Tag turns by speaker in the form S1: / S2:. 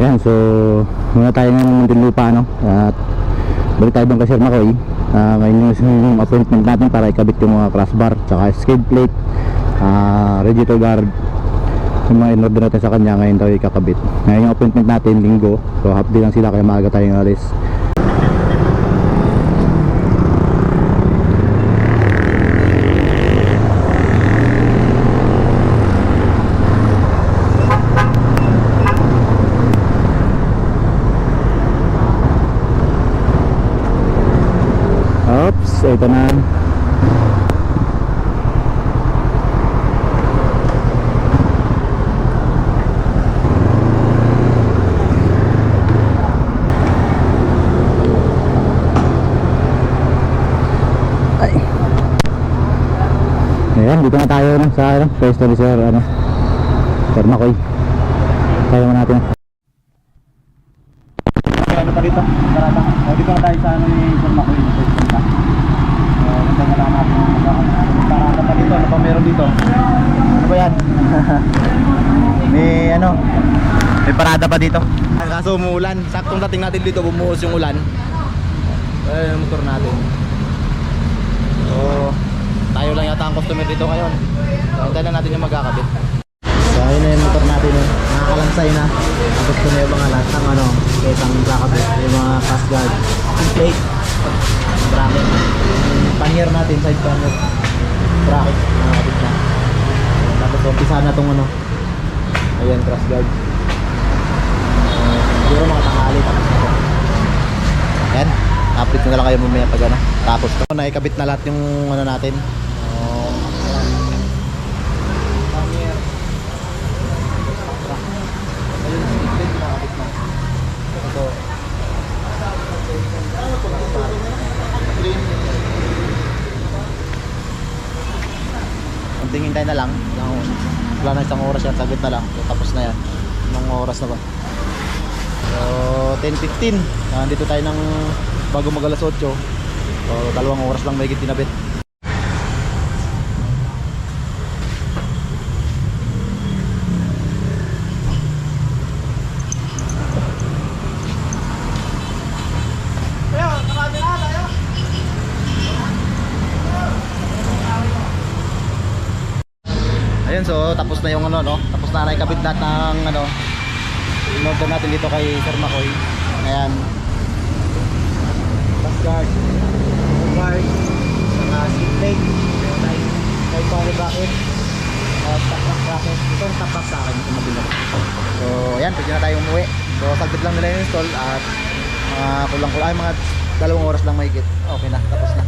S1: Ayan, so muna tayo ng Muntinlupa, no? At balik tayo doon kay Sir Makoy. Ngayon yung appointment natin para ikabit yung mga crossbar tsaka skid plate, radiator guard, yung mga in-order natin sa kanya. Ngayon tayo ikakabit. Ngayon yung appointment natin linggo, so half day lang sila kaya maaga tayong alis. Oops, ito na. Ay. Ayan, dito na tayo no, sa pwesto ni Sir, Sir Makoy. Tayo mo natin.
S2: Ano pa dito? Karata. Dito na tayo sa ni Sir Makoy. Ganda na lang natin yung karata pa dito. Ano pa meron dito? Ano ba yan? May parada pa dito. Kaso umuulan. Saktong dating natin dito, bumuhos yung ulan. Ayan yung motor natin. So, tayo lang yata ang customer dito ngayon. So, hintayin lang natin yung magkakabit. So, ayun na yung motor natin. Nakakalansay na. Tapos ko na yung mga lahat ng ketang kakabit. Yung mga fast guard, plate, bracket, pannier natin, side pannier, bracket, nakakabit na. Tapos umpisa na itong ayan, cross guard. Siguro mga tanghali tapos na ito. Ayan, update ko na lang kayo mamaya pag tapos ito, naikabit na lahat yung natin. Pannier, ayun, split nakakabit na. Ito, tingin tayo na lang. Wala na isang oras yan, saglit na lang. So, tapos na yan. Anong oras na ba? So 10:15. Nandito tayo ng bago mag alas 8. So 2 oras lang mahigit tinabit. Ayun, so tapos na yung tapos na naikabit lahat ng in-order natin dito kay Sir Makoy. Ayan, fast guard, saka seat plate, may power bracket, top box bracket. Ito ang top box sa akin, ito mabila. So ayan, pwede na tayo umuwi. So saglit lang nila in-install at kulang-kulang mga 2 oras lang mahigit. Okay na, tapos na.